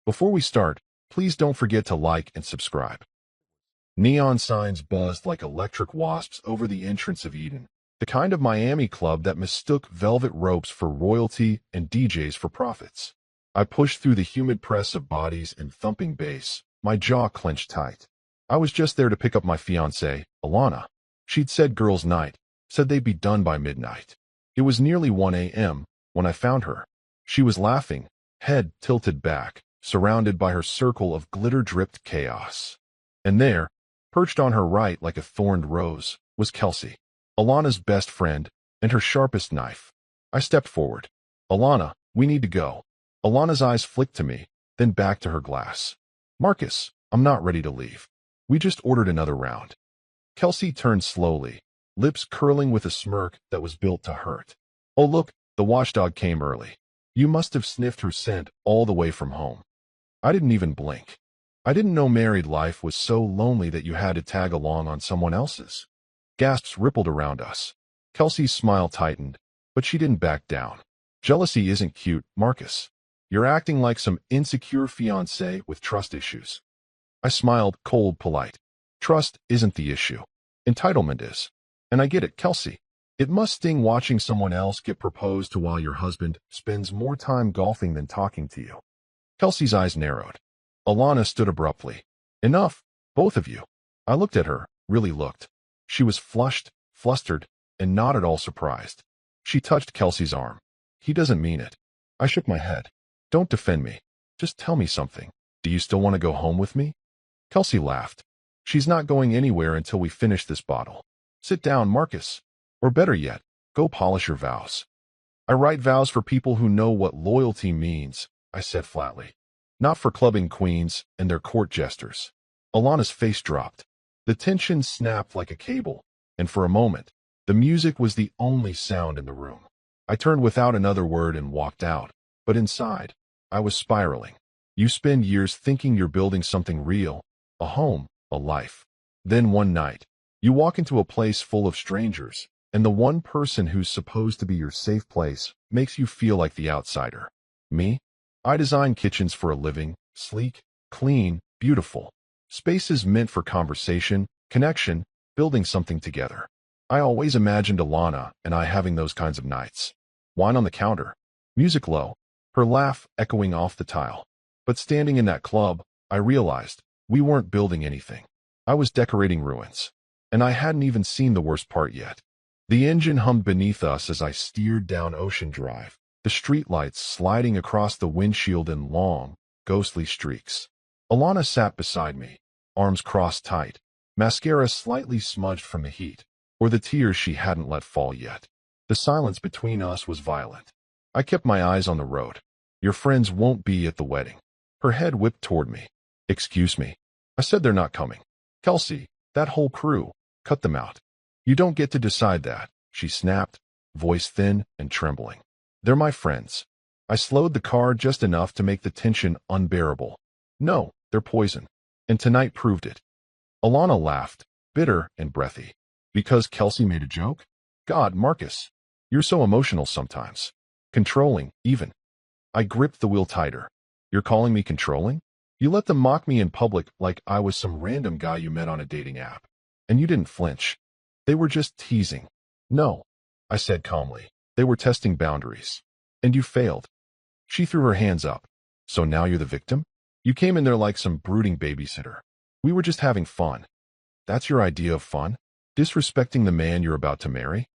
Before we start, please don't forget to like and subscribe. Neon signs buzzed like electric wasps over the entrance of Eden, the kind of Miami club that mistook velvet ropes for royalty and DJs for profits. I pushed through the humid press of bodies and thumping bass, my jaw clenched tight. I was just there to pick up my fiancée, Alana. She'd said girls' night, said they'd be done by midnight. It was nearly 1 a.m. when I found her. She was laughing, head tilted back, surrounded by her circle of glitter-dripped chaos. And there, perched on her right like a thorned rose, was Kelsey, Alana's best friend, and her sharpest knife. I stepped forward. "Alana, we need to go." Alana's eyes flicked to me, then back to her glass. "Marcus, I'm not ready to leave. We just ordered another round." Kelsey turned slowly, lips curling with a smirk that was built to hurt. "Oh look, the watchdog came early. You must have sniffed her scent all the way from home." I didn't even blink. I didn't know married life was so lonely that you had to tag along on someone else's. Gasps rippled around us. Kelsey's smile tightened, but she didn't back down. "Jealousy isn't cute, Marcus. You're acting like some insecure fiancé with trust issues." I smiled, cold, polite. "Trust isn't the issue. Entitlement is. And I get it, Kelsey. It must sting watching someone else get proposed to while your husband spends more time golfing than talking to you." Kelsey's eyes narrowed. Alana stood abruptly. "Enough, both of you." I looked at her, really looked. She was flushed, flustered, and not at all surprised. She touched Kelsey's arm. "He doesn't mean it." I shook my head. "Don't defend me. Just tell me something. Do you still want to go home with me?" Kelsey laughed. "She's not going anywhere until we finish this bottle. Sit down, Marcus. Or better yet, go polish your vows." "I write vows for people who know what loyalty means," I said flatly. "Not for clubbing queens and their court jesters." Alana's face dropped. The tension snapped like a cable, and for a moment, the music was the only sound in the room. I turned without another word and walked out, but inside, I was spiraling. You spend years thinking you're building something real, a home, a life. Then one night, you walk into a place full of strangers, and the one person who's supposed to be your safe place makes you feel like the outsider. Me? I design kitchens for a living, sleek, clean, beautiful. Spaces meant for conversation, connection, building something together. I always imagined Alana and I having those kinds of nights. Wine on the counter, music low, her laugh echoing off the tile. But standing in that club, I realized we weren't building anything. I was decorating ruins. And I hadn't even seen the worst part yet. The engine hummed beneath us as I steered down Ocean Drive, the streetlights sliding across the windshield in long, ghostly streaks. Alana sat beside me, arms crossed tight, mascara slightly smudged from the heat, or the tears she hadn't let fall yet. The silence between us was violent. I kept my eyes on the road. "Your friends won't be at the wedding." Her head whipped toward me. "Excuse me." I said, "They're not coming." "Kelsey, that whole crew, cut them out." "You don't get to decide that," she snapped, voice thin and trembling. "They're my friends." I slowed the car just enough to make the tension unbearable. "No, they're poison. And tonight proved it." Alana laughed, bitter and breathy. "Because Kelsey made a joke? God, Marcus, you're so emotional sometimes. Controlling, even." I gripped the wheel tighter. "You're calling me controlling? You let them mock me in public like I was some random guy you met on a dating app. And you didn't flinch. They were just teasing." "No," I said calmly. "They were testing boundaries. And you failed." She threw her hands up. "So now you're the victim? You came in there like some brooding babysitter. We were just having fun." "That's your idea of fun? Disrespecting the man you're about to marry?"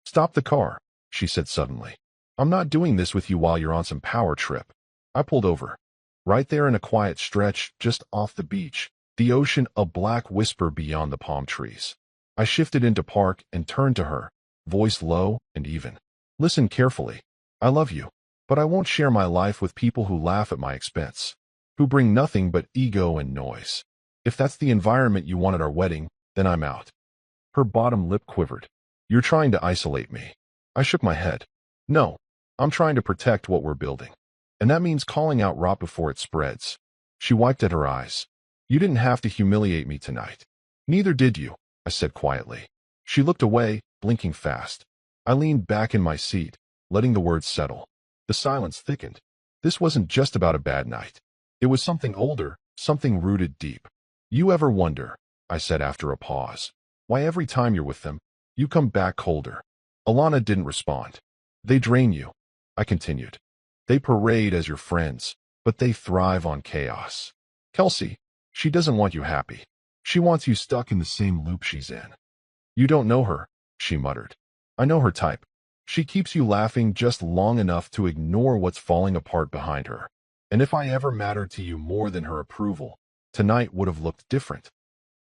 "Stop the car," she said suddenly. "I'm not doing this with you while you're on some power trip." I pulled over. Right there in a quiet stretch just off the beach, the ocean a black whisper beyond the palm trees. I shifted into park and turned to her, voice low and even. "Listen carefully. I love you, but I won't share my life with people who laugh at my expense, who bring nothing but ego and noise. If that's the environment you want at our wedding, then I'm out." Her bottom lip quivered. "You're trying to isolate me." I shook my head. "No, I'm trying to protect what we're building. And that means calling out rot before it spreads." She wiped at her eyes. "You didn't have to humiliate me tonight." "Neither did you," I said quietly. She looked away, blinking fast. I leaned back in my seat, letting the words settle. The silence thickened. This wasn't just about a bad night. It was something older, something rooted deep. You ever wonder, I said after a pause, why every time you're with them, you come back colder? Alana didn't respond. They drain you, I continued. They parade as your friends, but they thrive on chaos. Kelsey, she doesn't want you happy. She wants you stuck in the same loop she's in. You don't know her, she muttered. I know her type. She keeps you laughing just long enough to ignore what's falling apart behind her. And if I ever mattered to you more than her approval, tonight would have looked different.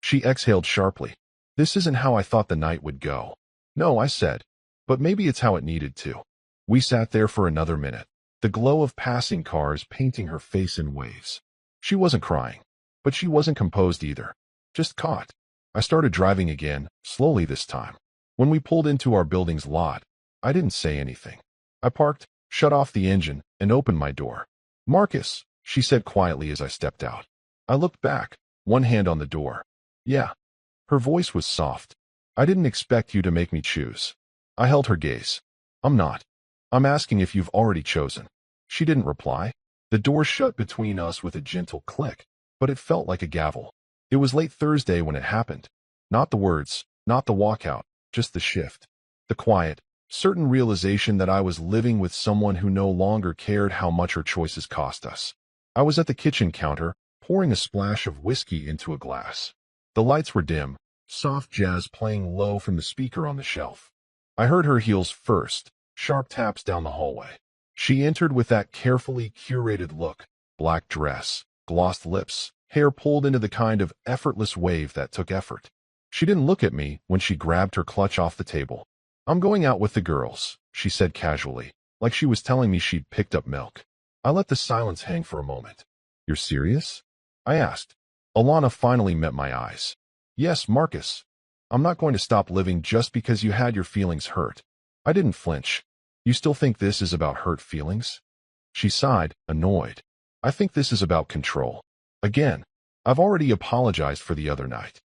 She exhaled sharply. This isn't how I thought the night would go. No, I said, but maybe it's how it needed to. We sat there for another minute, the glow of passing cars painting her face in waves. She wasn't crying, but she wasn't composed either. Just caught. I started driving again, slowly this time. When we pulled into our building's lot, I didn't say anything. I parked, shut off the engine, and opened my door. Marcus, she said quietly as I stepped out. I looked back, one hand on the door. Yeah. Her voice was soft. I didn't expect you to make me choose. I held her gaze. I'm not. I'm asking if you've already chosen. She didn't reply. The door shut between us with a gentle click, but it felt like a gavel. It was late Thursday when it happened. Not the words, not the walkout, just the shift. The quiet, certain realization that I was living with someone who no longer cared how much her choices cost us. I was at the kitchen counter, pouring a splash of whiskey into a glass. The lights were dim, soft jazz playing low from the speaker on the shelf. I heard her heels first, sharp taps down the hallway. She entered with that carefully curated look, black dress, glossed lips, hair pulled into the kind of effortless wave that took effort. She didn't look at me when she grabbed her clutch off the table. I'm going out with the girls, she said casually, like she was telling me she'd picked up milk. I let the silence hang for a moment. You're serious? I asked. Alana finally met my eyes. Yes, Marcus. I'm not going to stop living just because you had your feelings hurt. I didn't flinch. You still think this is about hurt feelings? She sighed, annoyed. I think this is about control. Again, I've already apologized for the other night.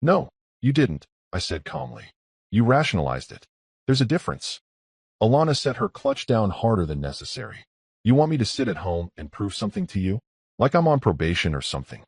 No, you didn't, I said calmly. You rationalized it. There's a difference. Alana set her clutch down harder than necessary. You want me to sit at home and prove something to you? Like I'm on probation or something.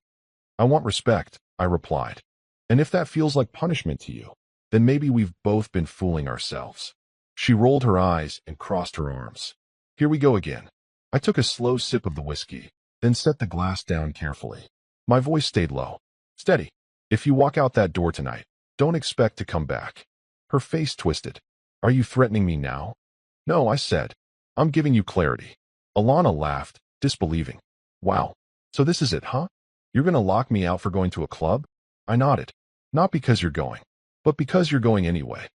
I want respect, I replied. And if that feels like punishment to you, then maybe we've both been fooling ourselves. She rolled her eyes and crossed her arms. Here we go again. I took a slow sip of the whiskey, then set the glass down carefully. My voice stayed low. Steady. If you walk out that door tonight, don't expect to come back. Her face twisted. Are you threatening me now? No, I said. I'm giving you clarity. Alana laughed, disbelieving. Wow. So this is it, huh? You're going to lock me out for going to a club? I nodded. Not because you're going, but because you're going anyway.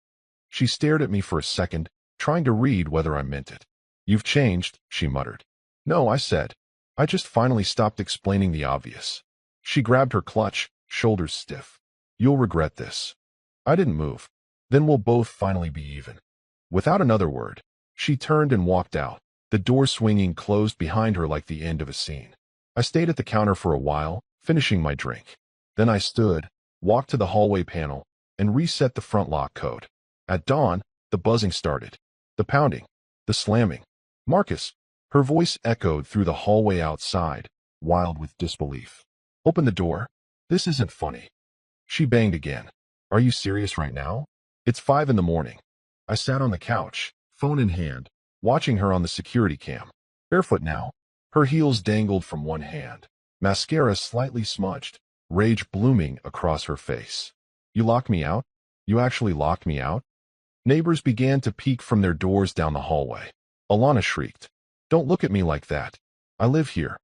She stared at me for a second, trying to read whether I meant it. You've changed, she muttered. No, I said. I just finally stopped explaining the obvious. She grabbed her clutch, shoulders stiff. You'll regret this. I didn't move. Then we'll both finally be even. Without another word, she turned and walked out, the door swinging closed behind her like the end of a scene. I stayed at the counter for a while, finishing my drink. Then I stood, walked to the hallway panel, and reset the front lock code. At dawn, the buzzing started. The pounding. The slamming. Marcus. Her voice echoed through the hallway outside, wild with disbelief. Open the door. This isn't funny. She banged again. Are you serious right now? It's 5 in the morning. I sat on the couch, phone in hand, watching her on the security cam. Barefoot now. Her heels dangled from one hand. Mascara slightly smudged, rage blooming across her face. You locked me out? You actually locked me out? Neighbors began to peek from their doors down the hallway. Alana shrieked. Don't look at me like that. I live here.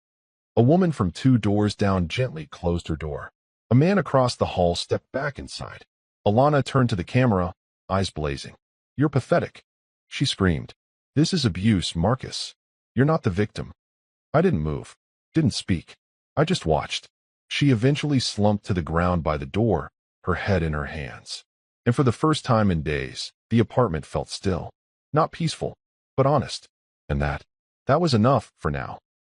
A woman from 2 doors down gently closed her door. A man across the hall stepped back inside. Alana turned to the camera, eyes blazing. You're pathetic. She screamed. This is abuse, Marcus. You're not the victim. I didn't move. Didn't speak. I just watched. She eventually slumped to the ground by the door, her head in her hands. And for the first time in days, the apartment felt still. Not peaceful, but honest. And that was enough for now.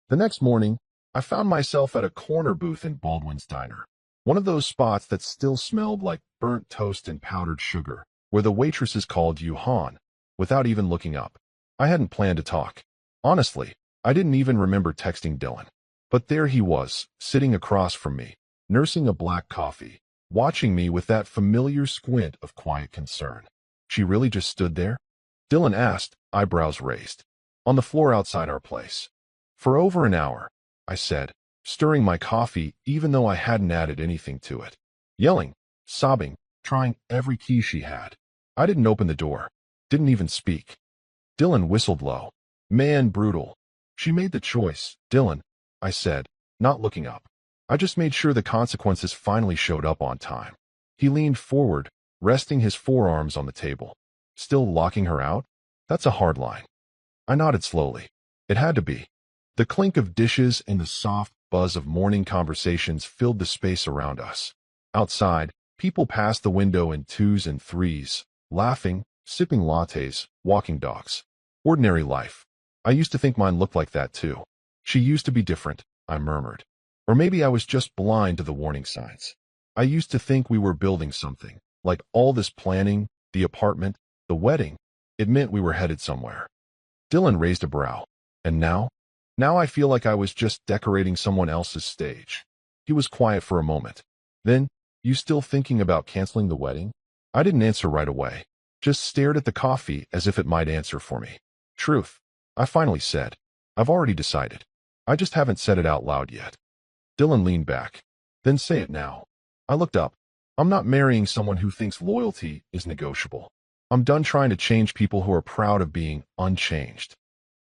The next morning, I found myself at a corner booth in Baldwin's Diner. One of those spots that still smelled like burnt toast and powdered sugar, where the waitresses called you Han, without even looking up. I hadn't planned to talk. Honestly, I didn't even remember texting Dylan. But there he was, sitting across from me, nursing a black coffee, watching me with that familiar squint of quiet concern. She really just stood there? Dylan asked, eyebrows raised. On the floor outside our place. For over an hour, I said, stirring my coffee even though I hadn't added anything to it. Yelling, sobbing, trying every key she had. I didn't open the door. Didn't even speak. Dylan whistled low. Man, brutal. She made the choice, Dylan, I said, not looking up. I just made sure the consequences finally showed up on time. He leaned forward, resting his forearms on the table. Still locking her out? That's a hard line. I nodded slowly. It had to be. The clink of dishes and the soft buzz of morning conversations filled the space around us. Outside, people passed the window in twos and threes, laughing, sipping lattes, walking dogs. Ordinary life. I used to think mine looked like that too. She used to be different, I murmured. Or maybe I was just blind to the warning signs. I used to think we were building something, like all this planning, the apartment, the wedding. It meant we were headed somewhere. Dylan raised a brow. And now? Now I feel like I was just decorating someone else's stage. He was quiet for a moment. Then, you still thinking about canceling the wedding? I didn't answer right away. Just stared at the coffee as if it might answer for me. Truth, I finally said. I've already decided. I just haven't said it out loud yet. Dylan leaned back. Then say it now. I looked up. I'm not marrying someone who thinks loyalty is negotiable. I'm done trying to change people who are proud of being unchanged.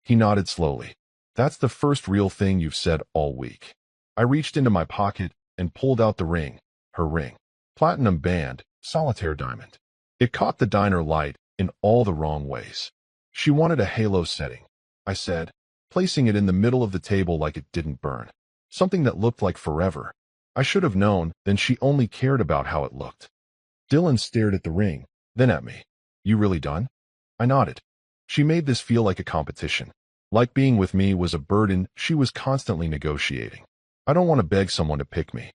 He nodded slowly. That's the first real thing you've said all week. I reached into my pocket and pulled out the ring, her ring. Platinum band, solitaire diamond. It caught the diner light in all the wrong ways. She wanted a halo setting, I said, placing it in the middle of the table like it didn't burn. Something that looked like forever. I should have known, then she only cared about how it looked. Dylan stared at the ring, then at me. You really done? I nodded. She made this feel like a competition. Like being with me was a burden she was constantly negotiating. I don't want to beg someone to pick me.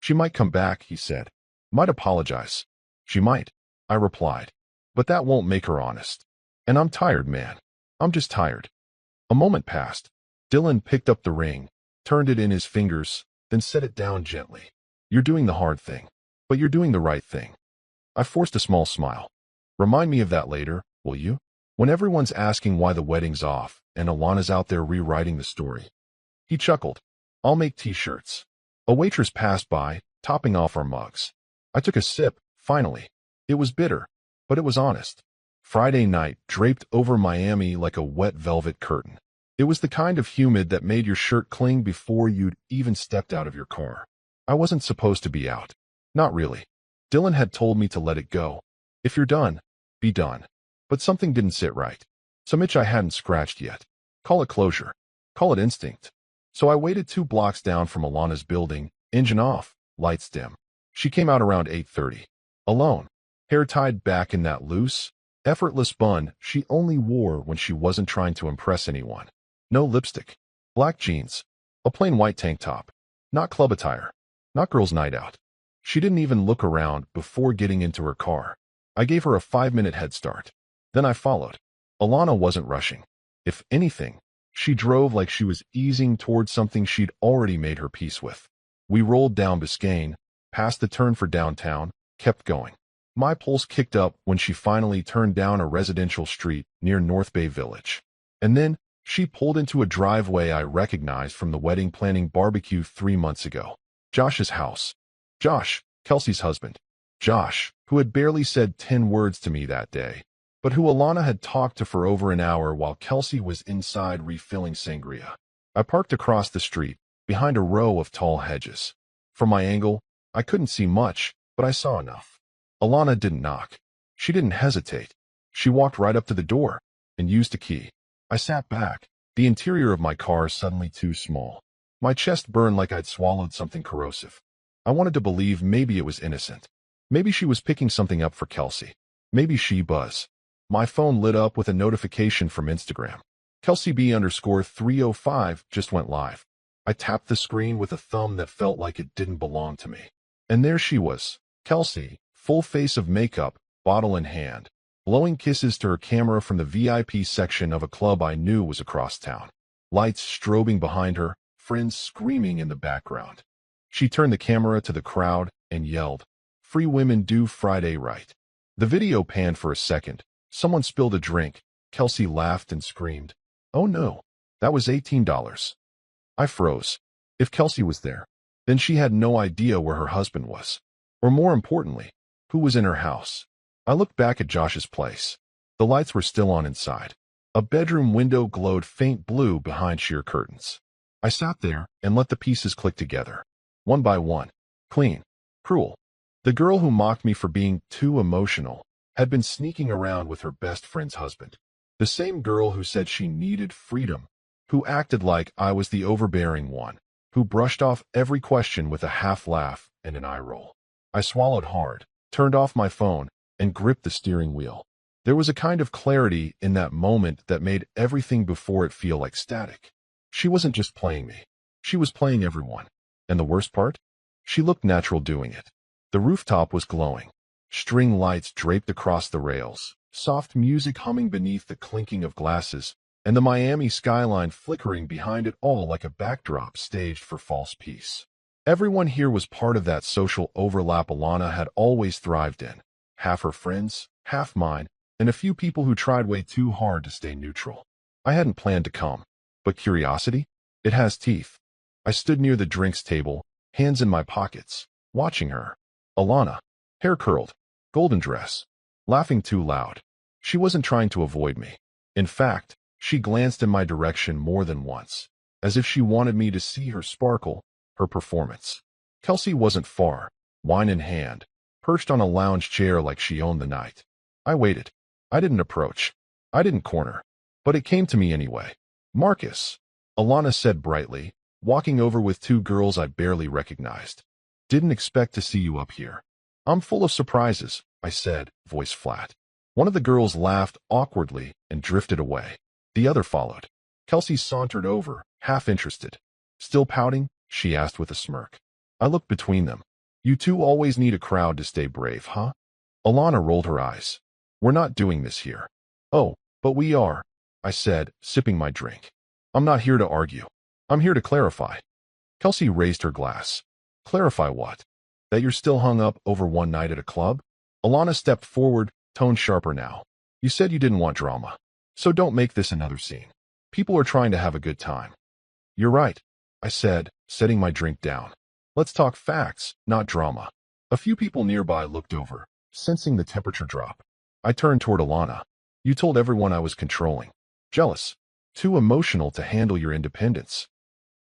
She might come back, he said. Might apologize. She might, I replied. But that won't make her honest. And I'm tired, man. I'm just tired. A moment passed. Dylan picked up the ring, turned it in his fingers, then set it down gently. You're doing the hard thing, but you're doing the right thing. I forced a small smile. Remind me of that later, will you? When everyone's asking why the wedding's off and Alana's out there rewriting the story. He chuckled. I'll make t-shirts. A waitress passed by, topping off our mugs. I took a sip, finally. It was bitter, but it was honest. Friday night draped over Miami like a wet velvet curtain. It was the kind of humid that made your shirt cling before you'd even stepped out of your car. I wasn't supposed to be out. Not really. Dylan had told me to let it go. If you're done, be done. But something didn't sit right. Some itch I hadn't scratched yet. Call it closure. Call it instinct. So I waited 2 blocks down from Alana's building, engine off, lights dim. She came out around 8:30. Alone. Hair tied back in that loose, effortless bun she only wore when she wasn't trying to impress anyone. No lipstick. Black jeans. A plain white tank top. Not club attire. Not girls' night out. She didn't even look around before getting into her car. I gave her a 5-minute head start. Then I followed. Alana wasn't rushing. If anything, she drove like she was easing towards something she'd already made her peace with. We rolled down Biscayne, past the turn for downtown, kept going. My pulse kicked up when she finally turned down a residential street near North Bay Village. And then, she pulled into a driveway I recognized from the wedding planning barbecue 3 months ago. Josh's house. Josh, Kelsey's husband. Josh, who had barely said 10 words to me that day, but who Alana had talked to for over an hour while Kelsey was inside refilling sangria. I parked across the street, behind a row of tall hedges. From my angle, I couldn't see much, but I saw enough. Alana didn't knock. She didn't hesitate. She walked right up to the door and used a key. I sat back, the interior of my car suddenly too small. My chest burned like I'd swallowed something corrosive. I wanted to believe maybe it was innocent. Maybe she was picking something up for Kelsey. Maybe she buzz. My phone lit up with a notification from Instagram. Kelsey B_305 just went live. I tapped the screen with a thumb that felt like it didn't belong to me. And there she was, Kelsey, full face of makeup, bottle in hand, blowing kisses to her camera from the VIP section of a club I knew was across town. Lights strobing behind her, friends screaming in the background. She turned the camera to the crowd and yelled, "Free women do Friday right." The video panned for a second. Someone spilled a drink. Kelsey laughed and screamed, "Oh no, that was $18. I froze. If Kelsey was there, then she had no idea where her husband was. Or more importantly, who was in her house. I looked back at Josh's place. The lights were still on inside. A bedroom window glowed faint blue behind sheer curtains. I sat there and let the pieces click together. One by one. Clean. Cruel. The girl who mocked me for being too emotional had been sneaking around with her best friend's husband. The same girl who said she needed freedom, who acted like I was the overbearing one, who brushed off every question with a half laugh and an eye roll. I swallowed hard, turned off my phone, and gripped the steering wheel. There was a kind of clarity in that moment that made everything before it feel like static. She wasn't just playing me. She was playing everyone. And the worst part? She looked natural doing it. The rooftop was glowing. String lights draped across the rails, soft music humming beneath the clinking of glasses, and the Miami skyline flickering behind it all like a backdrop staged for false peace. Everyone here was part of that social overlap Alana had always thrived in. Half her friends, half mine, and a few people who tried way too hard to stay neutral. I hadn't planned to come, but curiosity? It has teeth. I stood near the drinks table, hands in my pockets, watching her. Alana, hair curled, golden dress, laughing too loud. She wasn't trying to avoid me. In fact, she glanced in my direction more than once, as if she wanted me to see her sparkle, her performance. Kelsey wasn't far, wine in hand, perched on a lounge chair like she owned the night. I waited. I didn't approach. I didn't corner. But it came to me anyway. "Marcus," Alana said brightly, walking over with two girls I barely recognized. "Didn't expect to see you up here." "I'm full of surprises," I said, voice flat. One of the girls laughed awkwardly and drifted away. The other followed. Kelsey sauntered over, half interested. "Still pouting?" she asked with a smirk. I looked between them. "You two always need a crowd to stay brave, huh?" Alana rolled her eyes. "We're not doing this here." "Oh, but we are," I said, sipping my drink. "I'm not here to argue. I'm here to clarify." Kelsey raised her glass. "Clarify what? That you're still hung up over one night at a club?" Alana stepped forward, tone sharper now. "You said you didn't want drama. So don't make this another scene. People are trying to have a good time." "You're right," I said, setting my drink down. "Let's talk facts, not drama." A few people nearby looked over, sensing the temperature drop. I turned toward Alana. "You told everyone I was controlling. Jealous. Too emotional to handle your independence."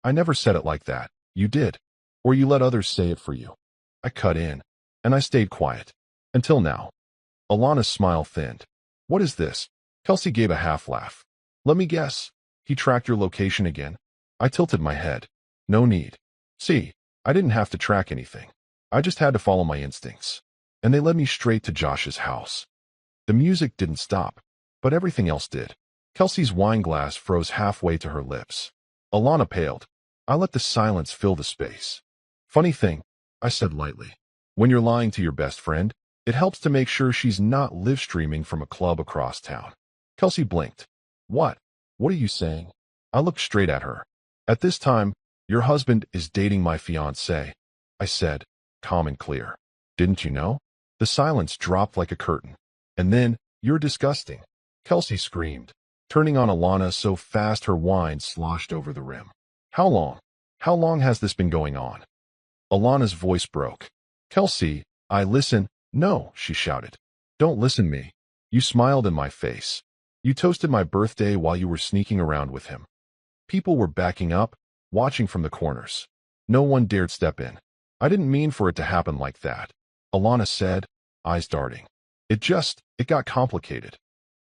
"I never said it like that. You did. Or you let others say it for you." I cut in, and I stayed quiet. Until now. Alana's smile thinned. "What is this?" Kelsey gave a half laugh. "Let me guess. He tracked your location again?" I tilted my head. "No need. See, I didn't have to track anything. I just had to follow my instincts. And they led me straight to Josh's house." The music didn't stop, but everything else did. Kelsey's wine glass froze halfway to her lips. Alana paled. I let the silence fill the space. "Funny thing," I said lightly. "When you're lying to your best friend, it helps to make sure she's not live streaming from a club across town." Kelsey blinked. "What? What are you saying?" I looked straight at her. "At this time, your husband is dating my fiancée," I said, calm and clear. "Didn't you know?" The silence dropped like a curtain. And then, "You're disgusting," Kelsey screamed, turning on Alana so fast her wine sloshed over the rim. "How long? How long has this been going on?" Alana's voice broke. "Kelsey, listen." "No," she shouted. "Don't listen me. You smiled in my face. You toasted my birthday while you were sneaking around with him." People were backing up, watching from the corners. No one dared step in. "I didn't mean for it to happen like that," Alana said, eyes darting. It got complicated."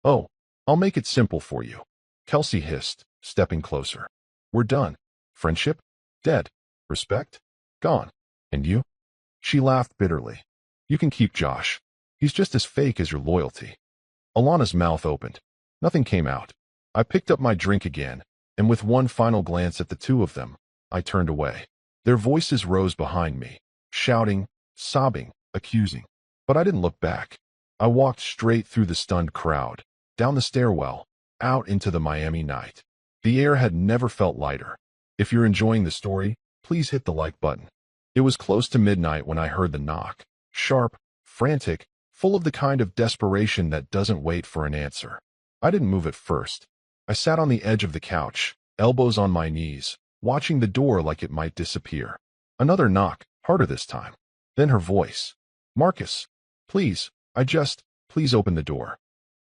"Oh, I'll make it simple for you," Kelsey hissed, stepping closer. "We're done. Friendship? Dead. Respect? Gone. And you?" She laughed bitterly. "You can keep Josh. He's just as fake as your loyalty." Alana's mouth opened. Nothing came out. I picked up my drink again, and with one final glance at the two of them, I turned away. Their voices rose behind me, shouting, sobbing, accusing. But I didn't look back. I walked straight through the stunned crowd, down the stairwell, out into the Miami night. The air had never felt lighter. If you're enjoying the story, please hit the like button. It was close to midnight when I heard the knock. Sharp, frantic, full of the kind of desperation that doesn't wait for an answer. I didn't move at first. I sat on the edge of the couch, elbows on my knees, watching the door like it might disappear. Another knock, harder this time. Then her voice. Marcus, please, please open the door.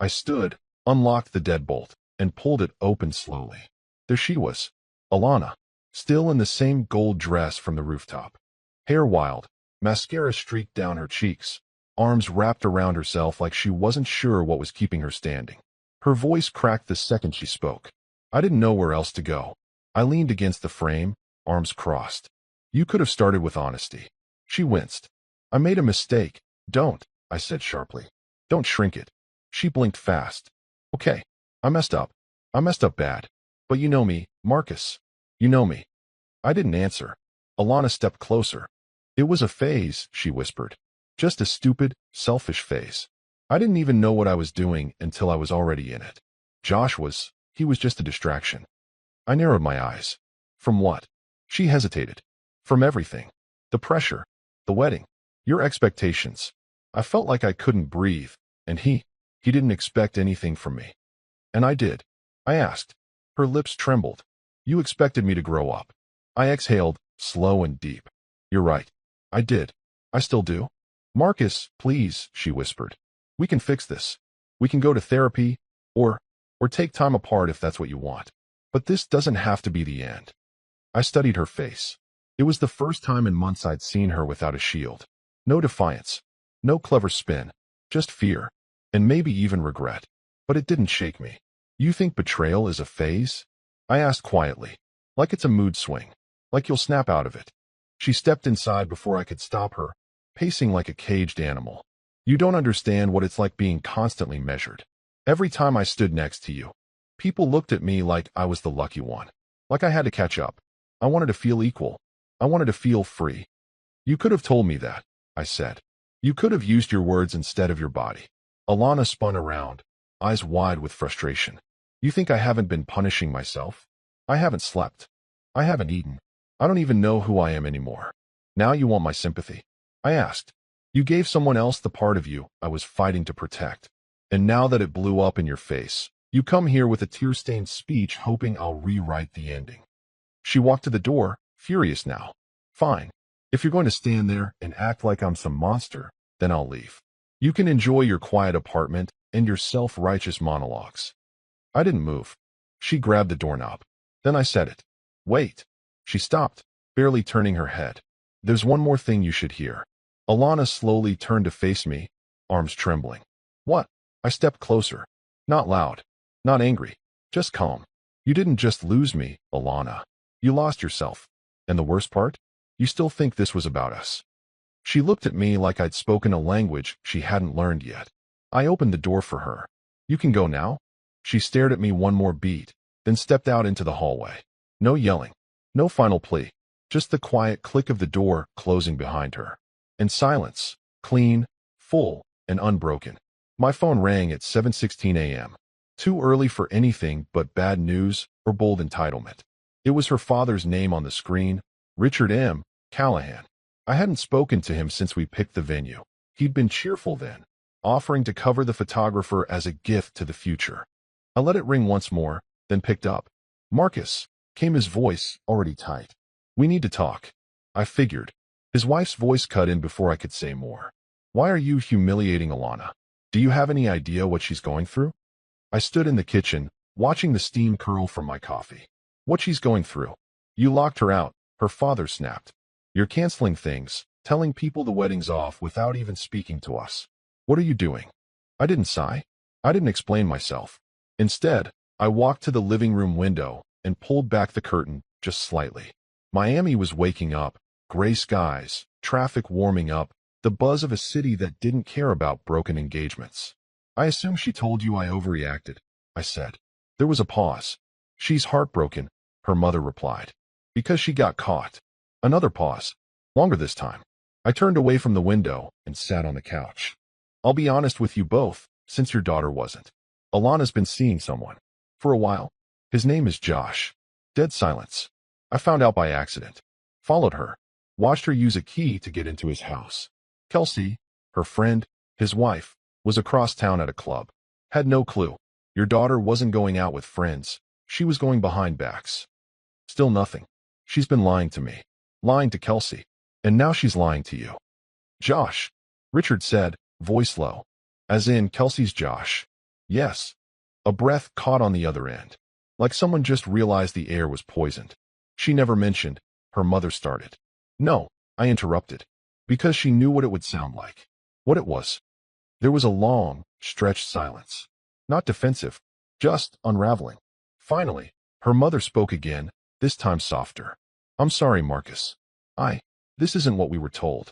I stood, unlocked the deadbolt, and pulled it open slowly. There she was, Alana, still in the same gold dress from the rooftop. Hair wild, mascara streaked down her cheeks, arms wrapped around herself like she wasn't sure what was keeping her standing. Her voice cracked the second she spoke. I didn't know where else to go. I leaned against the frame, arms crossed. You could have started with honesty. She winced. I made a mistake. Don't, I said sharply. Don't shrink it. She blinked fast. Okay, I messed up. I messed up bad. But you know me, Marcus. You know me. I didn't answer. Alana stepped closer. It was a phase, she whispered. Just a stupid, selfish phase. I didn't even know what I was doing until I was already in it. He was just a distraction. I narrowed my eyes. From what? She hesitated. From everything. The pressure. The wedding. Your expectations. I felt like I couldn't breathe, and he didn't expect anything from me. And I did. I asked. Her lips trembled. You expected me to grow up. I exhaled, slow and deep. You're right. I did. I still do. Marcus, please, she whispered. We can fix this. We can go to therapy, or take time apart if that's what you want. But this doesn't have to be the end. I studied her face. It was the first time in months I'd seen her without a shield. No defiance. No clever spin. Just fear. And maybe even regret. But it didn't shake me. You think betrayal is a phase? I asked quietly. Like it's a mood swing. Like you'll snap out of it. She stepped inside before I could stop her, pacing like a caged animal. You don't understand what it's like being constantly measured. Every time I stood next to you, people looked at me like I was the lucky one. Like I had to catch up. I wanted to feel equal. I wanted to feel free. You could have told me that, I said. You could have used your words instead of your body. Alana spun around, eyes wide with frustration. You think I haven't been punishing myself? I haven't slept. I haven't eaten. I don't even know who I am anymore. Now you want my sympathy? I asked. You gave someone else the part of you I was fighting to protect. And now that it blew up in your face, you come here with a tear-stained speech hoping I'll rewrite the ending. She walked to the door, furious now. Fine. If you're going to stand there and act like I'm some monster, then I'll leave. You can enjoy your quiet apartment and your self-righteous monologues. I didn't move. She grabbed the doorknob. Then I said it. Wait. She stopped, barely turning her head. There's one more thing you should hear. Alana slowly turned to face me, arms trembling. What? I stepped closer. Not loud. Not angry. Just calm. You didn't just lose me, Alana. You lost yourself. And the worst part? You still think this was about us. She looked at me like I'd spoken a language she hadn't learned yet. I opened the door for her. You can go now? She stared at me one more beat, then stepped out into the hallway. No yelling. No final plea. Just the quiet click of the door closing behind her. And silence. Clean, full, and unbroken. My phone rang at 7:16 a.m. Too early for anything but bad news or bold entitlement. It was her father's name on the screen, Richard M. Callahan. I hadn't spoken to him since we picked the venue. He'd been cheerful then, offering to cover the photographer as a gift to the future. I let it ring once more, then picked up. Marcus, came his voice, already tight. We need to talk. I figured. His wife's voice cut in before I could say more. Why are you humiliating Alana? Do you have any idea what she's going through? I stood in the kitchen, watching the steam curl from my coffee. What she's going through? You locked her out, her father snapped. You're canceling things, telling people the wedding's off without even speaking to us. What are you doing? I didn't sigh. I didn't explain myself. Instead, I walked to the living room window and pulled back the curtain just slightly. Miami was waking up, gray skies, traffic warming up, the buzz of a city that didn't care about broken engagements. I assume she told you I overreacted, I said. There was a pause. She's heartbroken, her mother replied. Because she got caught. Another pause. Longer this time. I turned away from the window and sat on the couch. I'll be honest with you both, since your daughter wasn't. Alana's been seeing someone. For a while. His name is Josh. Dead silence. I found out by accident. Followed her. Watched her use a key to get into his house. Kelsey, her friend, his wife, was across town at a club. Had no clue. Your daughter wasn't going out with friends. She was going behind backs. Still nothing. She's been lying to me. Lying to Kelsey. And now she's lying to you. Josh, Richard said, voice low. As in Kelsey's Josh. Yes. A breath caught on the other end. Like someone just realized the air was poisoned. She never mentioned. Her mother started. No, I interrupted. Because she knew what it would sound like. What it was. There was a long, stretched silence. Not defensive. Just unraveling. Finally, her mother spoke again, this time softer. I'm sorry, Marcus. This isn't what we were told.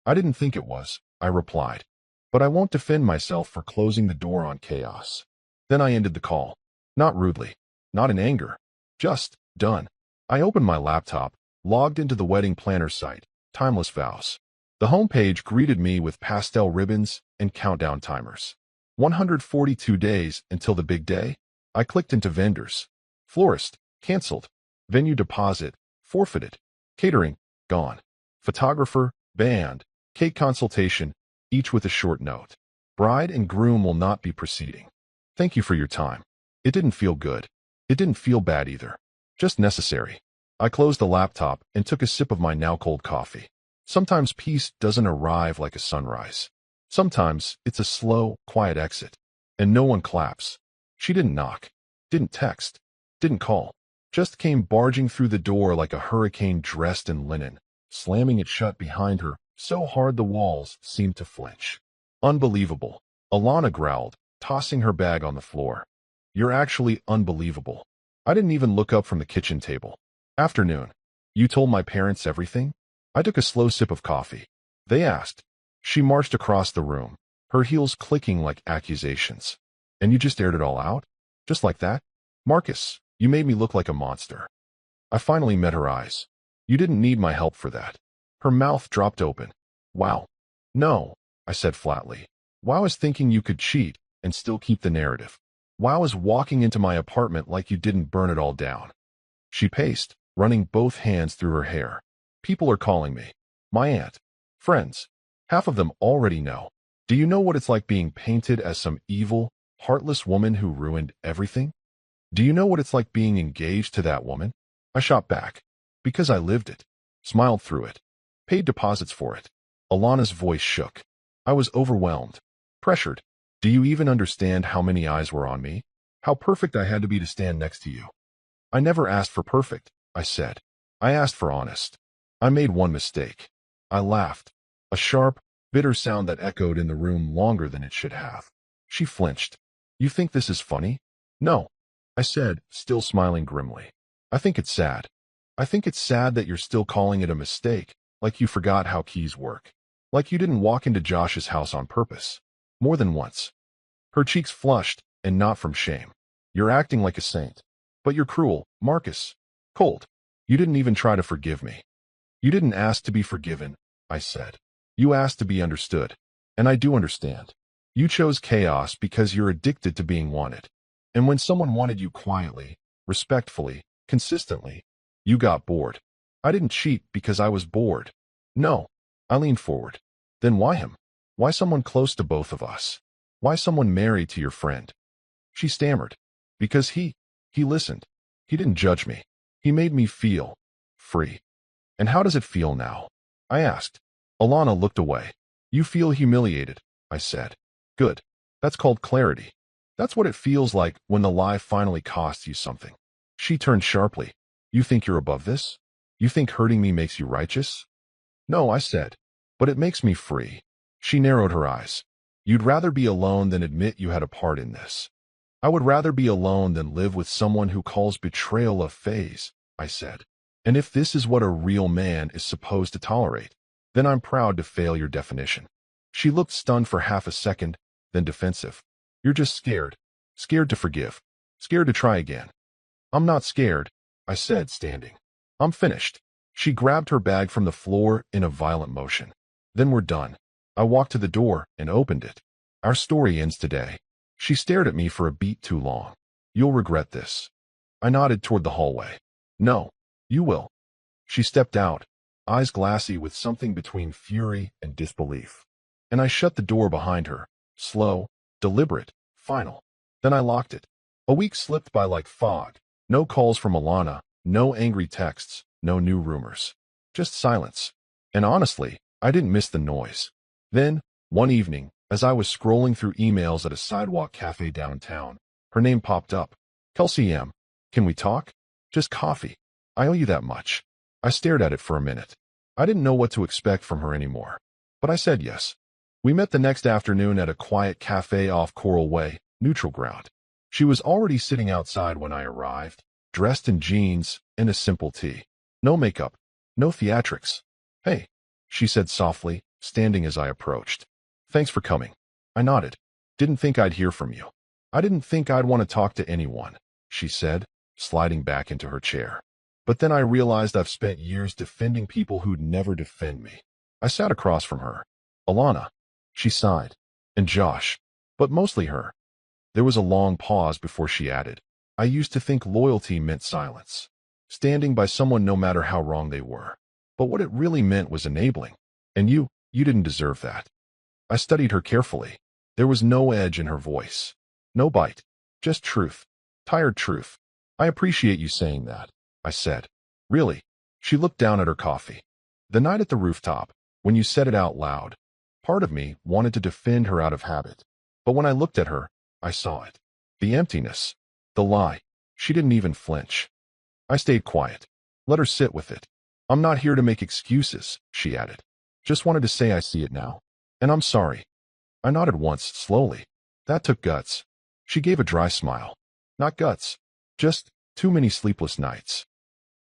I didn't think it was, I replied. But I won't defend myself for closing the door on chaos. Then I ended the call. Not rudely. Not in anger. Just, done. I opened my laptop, logged into the wedding planner site, Timeless Vows. The homepage greeted me with pastel ribbons and countdown timers. 142 days until the big day. I clicked into vendors. Florist, canceled. Venue deposit, forfeited. Catering, gone. Photographer, banned. Cake consultation, each with a short note. Bride and groom will not be proceeding. Thank you for your time. It didn't feel good. It didn't feel bad either. Just necessary. I closed the laptop and took a sip of my now cold coffee. Sometimes peace doesn't arrive like a sunrise. Sometimes it's a slow, quiet exit. And no one claps. She didn't knock. Didn't text. Didn't call. Just came barging through the door like a hurricane dressed in linen, slamming it shut behind her so hard the walls seemed to flinch. Unbelievable. Alana growled, tossing her bag on the floor. You're actually unbelievable. I didn't even look up from the kitchen table. Afternoon. You told my parents everything? I took a slow sip of coffee. They asked. She marched across the room, her heels clicking like accusations. And you just aired it all out? Just like that? Marcus, you made me look like a monster. I finally met her eyes. You didn't need my help for that. Her mouth dropped open. Wow. No, I said flatly. Wow is thinking you could cheat and still keep the narrative. Wow is walking into my apartment like you didn't burn it all down. She paced, running both hands through her hair. People are calling me. My aunt. Friends. Half of them already know. Do you know what it's like being painted as some evil, heartless woman who ruined everything? Do you know what it's like being engaged to that woman? I shot back. Because I lived it. Smiled through it. Paid deposits for it. Alana's voice shook. I was overwhelmed. Pressured. Do you even understand how many eyes were on me? How perfect I had to be to stand next to you? I never asked for perfect, I said. I asked for honest. I made one mistake. I laughed. A sharp, bitter sound that echoed in the room longer than it should have. She flinched. You think this is funny? No, I said, still smiling grimly. I think it's sad. I think it's sad that you're still calling it a mistake, like you forgot how keys work. Like you didn't walk into Josh's house on purpose. More than once. Her cheeks flushed, and not from shame. You're acting like a saint. But you're cruel, Marcus. Cold. You didn't even try to forgive me. You didn't ask to be forgiven, I said. You asked to be understood. And I do understand. You chose chaos because you're addicted to being wanted. And when someone wanted you quietly, respectfully, consistently, you got bored. I didn't cheat because I was bored. No. I leaned forward. Then why him? Why someone close to both of us? Why someone married to your friend? She stammered. Because he listened. He didn't judge me. He made me feel free. And how does it feel now? I asked. Alana looked away. You feel humiliated, I said. Good. That's called clarity. That's what it feels like when the lie finally costs you something. She turned sharply. You think you're above this? You think hurting me makes you righteous? No, I said. But it makes me free. She narrowed her eyes. You'd rather be alone than admit you had a part in this. I would rather be alone than live with someone who calls betrayal a phase, I said. And if this is what a real man is supposed to tolerate, then I'm proud to fail your definition. She looked stunned for half a second, then defensive. You're just scared. Scared to forgive. Scared to try again. I'm not scared, I said, standing. I'm finished. She grabbed her bag from the floor in a violent motion. Then we're done. I walked to the door and opened it. Our story ends today. She stared at me for a beat too long. You'll regret this. I nodded toward the hallway. No. You will. She stepped out, eyes glassy with something between fury and disbelief. And I shut the door behind her, slow, deliberate, final. Then I locked it. A week slipped by like fog. No calls from Alana, no angry texts, no new rumors. Just silence. And honestly, I didn't miss the noise. Then, one evening, as I was scrolling through emails at a sidewalk cafe downtown, her name popped up. Kelsey M. Can we talk? Just coffee. I owe you that much. I stared at it for a minute. I didn't know what to expect from her anymore. But I said yes. We met the next afternoon at a quiet cafe off Coral Way, neutral ground. She was already sitting outside when I arrived, dressed in jeans and a simple tee. No makeup, no theatrics. Hey, she said softly, standing as I approached. Thanks for coming. I nodded. Didn't think I'd hear from you. I didn't think I'd want to talk to anyone, she said, sliding back into her chair. But then I realized I've spent years defending people who'd never defend me. I sat across from her. Alana. She sighed. And Josh. But mostly her. There was a long pause before she added. I used to think loyalty meant silence. Standing by someone no matter how wrong they were. But what it really meant was enabling. And you didn't deserve that. I studied her carefully. There was no edge in her voice. No bite. Just truth. Tired truth. I appreciate you saying that, I said. Really? She looked down at her coffee. The night at the rooftop, when you said it out loud, part of me wanted to defend her out of habit. But when I looked at her, I saw it. The emptiness. The lie. She didn't even flinch. I stayed quiet. Let her sit with it. I'm not here to make excuses, she added. Just wanted to say I see it now. And I'm sorry. I nodded once, slowly. That took guts. She gave a dry smile. Not guts. Just too many sleepless nights.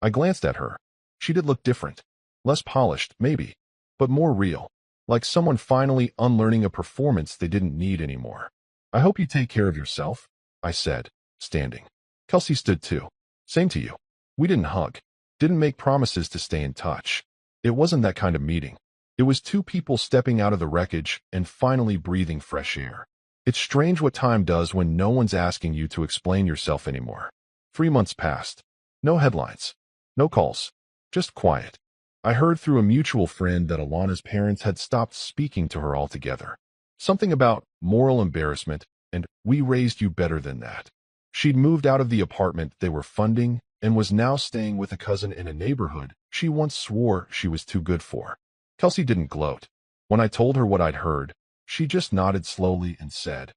I glanced at her. She did look different. Less polished, maybe. But more real. Like someone finally unlearning a performance they didn't need anymore. I hope you take care of yourself, I said, standing. Kelsey stood too. Same to you. We didn't hug. Didn't make promises to stay in touch. It wasn't that kind of meeting. It was two people stepping out of the wreckage and finally breathing fresh air. It's strange what time does when no one's asking you to explain yourself anymore. 3 months passed. No headlines. No calls. Just quiet. I heard through a mutual friend that Alana's parents had stopped speaking to her altogether. Something about moral embarrassment and we raised you better than that. She'd moved out of the apartment they were funding and was now staying with a cousin in a neighborhood she once swore she was too good for. Kelsey didn't gloat. When I told her what I'd heard, she just nodded slowly and said,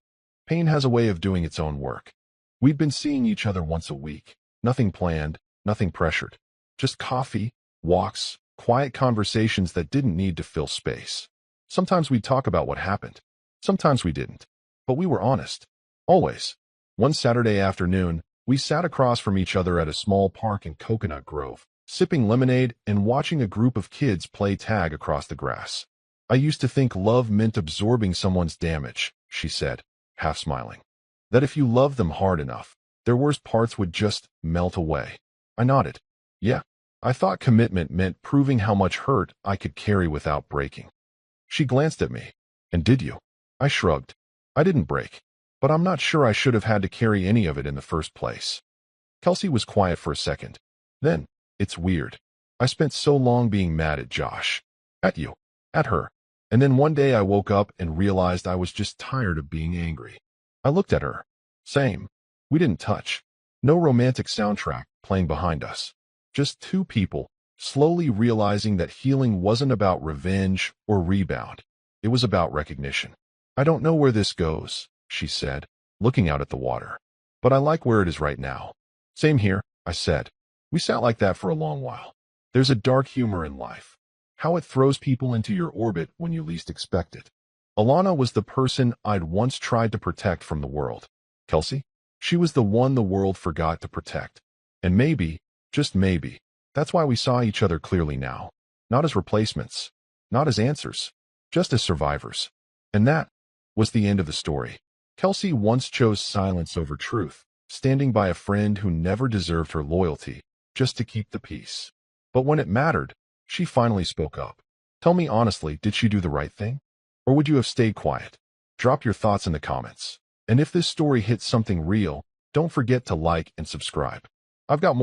Pain has a way of doing its own work. We'd been seeing each other once a week. Nothing planned, nothing pressured. Just coffee, walks, quiet conversations that didn't need to fill space. Sometimes we'd talk about what happened. Sometimes we didn't. But we were honest. Always. One Saturday afternoon, we sat across from each other at a small park in Coconut Grove, sipping lemonade and watching a group of kids play tag across the grass. I used to think love meant absorbing someone's damage, she said, half smiling. That if you loved them hard enough, their worst parts would just melt away. I nodded. Yeah, I thought commitment meant proving how much hurt I could carry without breaking. She glanced at me. And did you? I shrugged. I didn't break. But I'm not sure I should have had to carry any of it in the first place. Kelsey was quiet for a second. Then, it's weird. I spent so long being mad at Josh. At you. At her. And then one day I woke up and realized I was just tired of being angry. I looked at her. Same. We didn't touch. No romantic soundtrack playing behind us. Just two people, slowly realizing that healing wasn't about revenge or rebound. It was about recognition. I don't know where this goes, she said, looking out at the water. But I like where it is right now. Same here, I said. We sat like that for a long while. There's a dark humor in life. How it throws people into your orbit when you least expect it. Alana was the person I'd once tried to protect from the world. Kelsey? She was the one the world forgot to protect. And maybe, just maybe, that's why we saw each other clearly now. Not as replacements. Not as answers. Just as survivors. And that was the end of the story. Kelsey once chose silence over truth, standing by a friend who never deserved her loyalty, just to keep the peace. But when it mattered, she finally spoke up. Tell me honestly, did she do the right thing? Or would you have stayed quiet? Drop your thoughts in the comments. And if this story hits something real, don't forget to like and subscribe. I've got more